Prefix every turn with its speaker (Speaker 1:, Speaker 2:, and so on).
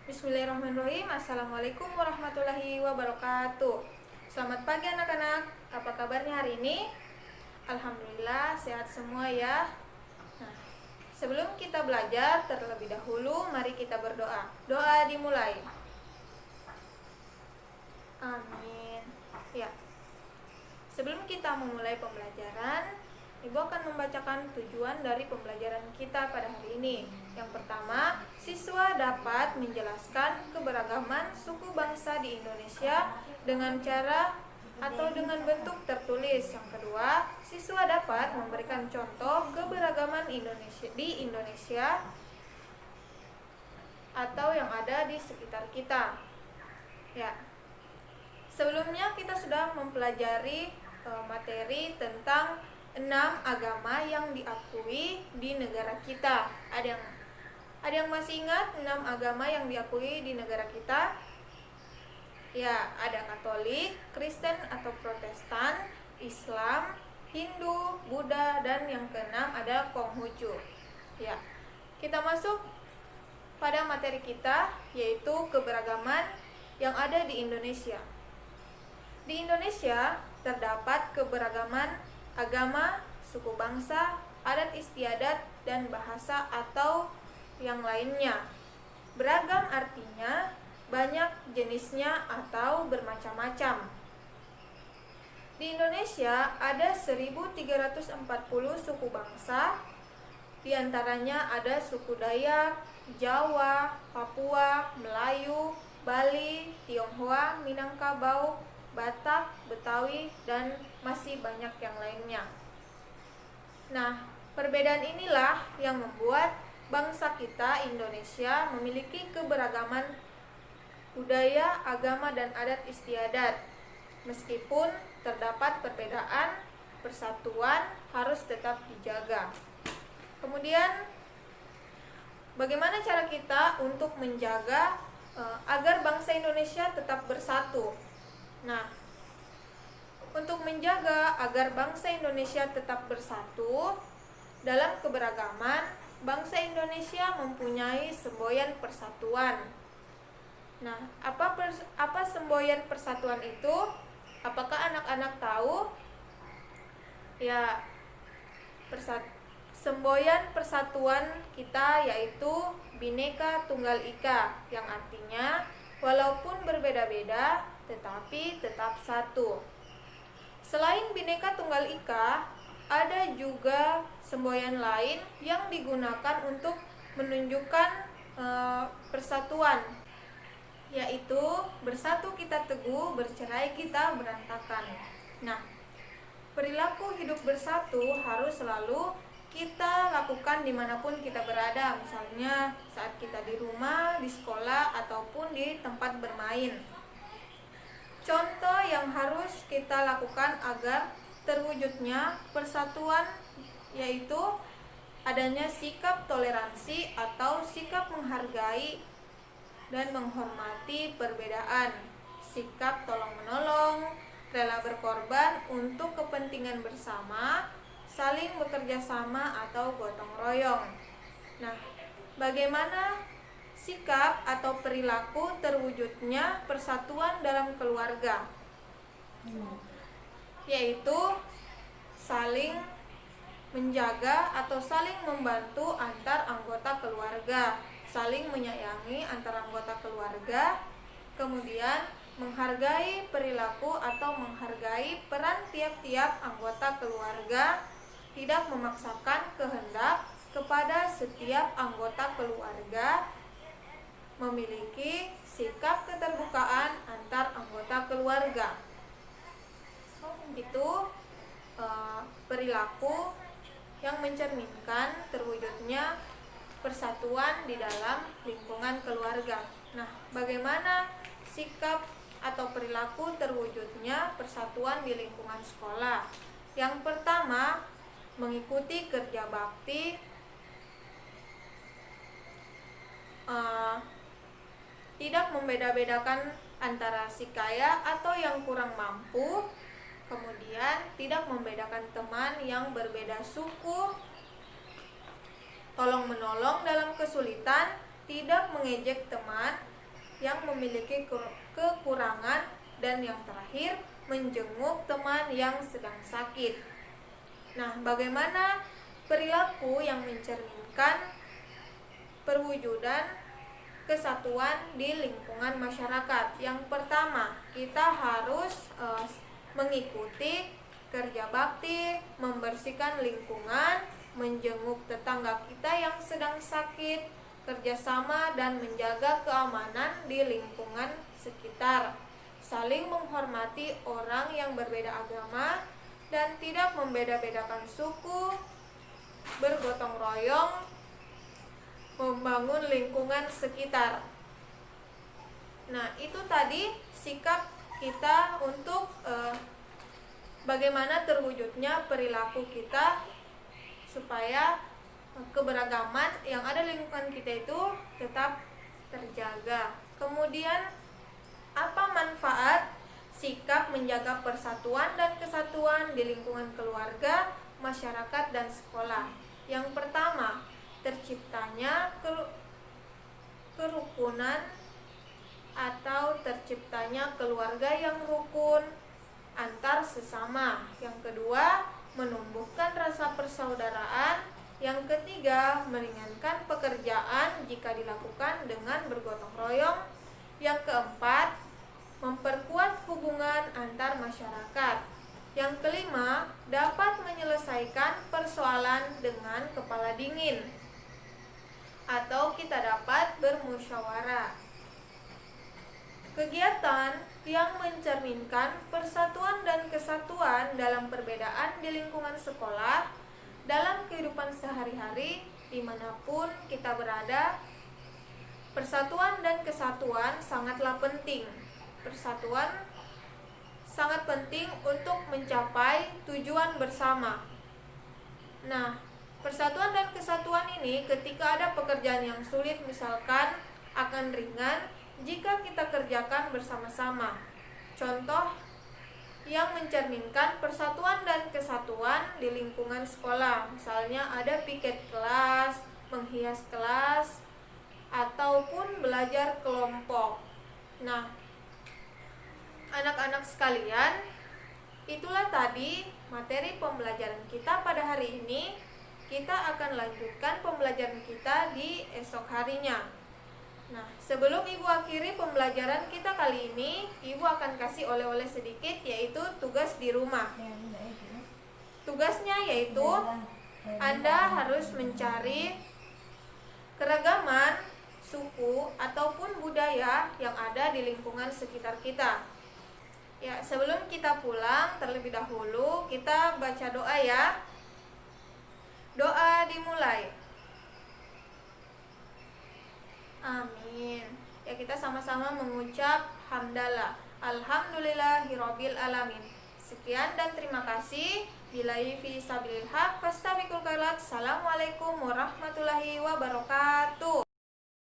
Speaker 1: Bismillahirrahmanirrahim. Assalamualaikum warahmatullahi wabarakatuh. Selamat pagi anak-anak. Apa kabarnya hari ini? Alhamdulillah sehat semua ya. Nah, sebelum kita belajar terlebih dahulu, mari kita berdoa. Doa dimulai. Amin. Ya. Sebelum kita memulai pembelajaran, Ibu akan membacakan tujuan dari pembelajaran kita pada hari ini. Yang pertama, siswa dapat menjelaskan keberagaman suku bangsa di Indonesia dengan cara atau dengan bentuk tertulis. Yang kedua, siswa dapat memberikan contoh keberagaman di Indonesia atau yang ada di sekitar kita. Ya. Sebelumnya kita sudah mempelajari materi tentang 6 agama yang diakui di negara kita. Ada yang masih ingat 6 agama yang diakui di negara kita? Ya, ada Katolik, Kristen atau Protestan, Islam, Hindu, Buddha, dan yang keenam ada Konghucu. Ya, kita masuk pada materi kita, yaitu keberagaman yang ada di Indonesia. Di Indonesia terdapat keberagaman agama, suku bangsa, adat istiadat, dan bahasa atau yang lainnya. Beragam artinya banyak jenisnya atau bermacam-macam. Di Indonesia ada 1340 suku bangsa, di antaranya ada suku Dayak, Jawa, Papua, Melayu, Bali, Tionghoa, Minangkabau, Batak, Betawi, dan masih banyak yang lainnya. Nah, perbedaan inilah yang membuat bangsa kita Indonesia memiliki keberagaman budaya, agama, dan adat istiadat. Meskipun terdapat perbedaan, persatuan harus tetap dijaga. Kemudian, bagaimana cara kita untuk menjaga agar bangsa Indonesia tetap bersatu? Nah, untuk menjaga agar bangsa Indonesia tetap bersatu dalam keberagaman, bangsa Indonesia mempunyai semboyan persatuan. Nah, apa semboyan persatuan itu? Apakah anak-anak tahu? Ya, semboyan persatuan kita yaitu Bhinneka Tunggal Ika, yang artinya walaupun berbeda-beda tetapi tetap satu. Selain Bhinneka Tunggal Ika, ada juga semboyan lain yang digunakan untuk menunjukkan persatuan, yaitu bersatu kita teguh, bercerai kita berantakan. Nah, perilaku hidup bersatu harus selalu kita lakukan dimanapun kita berada, misalnya saat kita di rumah, di sekolah, ataupun di tempat bermain. Contoh yang harus kita lakukan agar terwujudnya persatuan yaitu adanya sikap toleransi atau sikap menghargai dan menghormati perbedaan, sikap tolong-menolong, rela berkorban untuk kepentingan bersama, saling bekerja sama atau gotong royong. Nah, bagaimana sikap atau perilaku terwujudnya persatuan dalam keluarga? Yaitu saling menjaga atau saling membantu antar anggota keluarga, saling menyayangi antar anggota keluarga, kemudian menghargai perilaku atau menghargai peran tiap-tiap anggota keluarga, tidak memaksakan kehendak kepada setiap anggota keluarga, memiliki sikap keterbukaan antar anggota keluarga. Itu perilaku yang mencerminkan terwujudnya persatuan di dalam lingkungan keluarga. Nah, bagaimana sikap atau perilaku terwujudnya persatuan di lingkungan sekolah? Yang pertama, mengikuti kerja bakti, tidak membeda-bedakan antara si kaya atau yang kurang mampu, kemudian tidak membedakan teman yang berbeda suku, tolong menolong dalam kesulitan, tidak mengejek teman, yang memiliki kekurangan, dan yang terakhir menjenguk teman yang sedang sakit. Nah, bagaimana perilaku yang mencerminkan perwujudan kesatuan di lingkungan masyarakat? Yang pertama, kita harus mengikuti kerja bakti, membersihkan lingkungan, menjenguk tetangga kita yang sedang sakit, kerjasama dan menjaga keamanan di lingkungan sekitar, saling menghormati orang yang berbeda agama dan tidak membeda-bedakan suku, bergotong royong, membangun lingkungan sekitar. Nah, itu tadi sikap kita untuk bagaimana terwujudnya perilaku kita supaya keberagaman yang ada di lingkungan kita itu tetap terjaga. Kemudian, apa manfaat sikap menjaga persatuan dan kesatuan di lingkungan keluarga, masyarakat, dan sekolah? Yang pertama, terciptanya kerukunan atau terciptanya keluarga yang rukun antar sesama. Yang kedua, menumbuhkan rasa persaudaraan. Yang ketiga, meringankan pekerjaan jika dilakukan dengan bergotong royong. Yang keempat, memperkuat hubungan antar masyarakat. Yang kelima, dapat menyelesaikan persoalan dengan kepala dingin, atau kita dapat bermusyawarah. Kegiatan yang mencerminkan persatuan dan kesatuan dalam perbedaan di lingkungan sekolah, dalam kehidupan sehari-hari dimanapun kita berada, persatuan dan kesatuan sangatlah penting. Persatuan sangat penting untuk mencapai tujuan bersama. Nah, persatuan dan kesatuan ini ketika ada pekerjaan yang sulit misalkan akan ringan jika kita kerjakan bersama-sama. Contoh yang mencerminkan persatuan dan kesatuan di lingkungan sekolah, misalnya ada piket kelas, menghias kelas, ataupun belajar kelompok. Nah, anak-anak sekalian, itulah tadi materi pembelajaran kita pada hari ini. Kita akan lanjutkan pembelajaran kita di esok harinya. Nah, sebelum Ibu akhiri pembelajaran kita kali ini, Ibu akan kasih oleh-oleh sedikit, yaitu tugas di rumah. Tugasnya yaitu Anda harus mencari keragaman suku ataupun budaya yang ada di lingkungan sekitar kita. Ya, sebelum kita pulang, terlebih dahulu kita baca doa ya. Doa dimulai. Amin. Ya, kita sama-sama mengucap hamdalah. Alhamdulillahirabbil alamin. Sekian dan terima kasih. Billahi fi sabilil haq fastabiqul khairat. Assalamualaikum warahmatullahi wabarakatuh.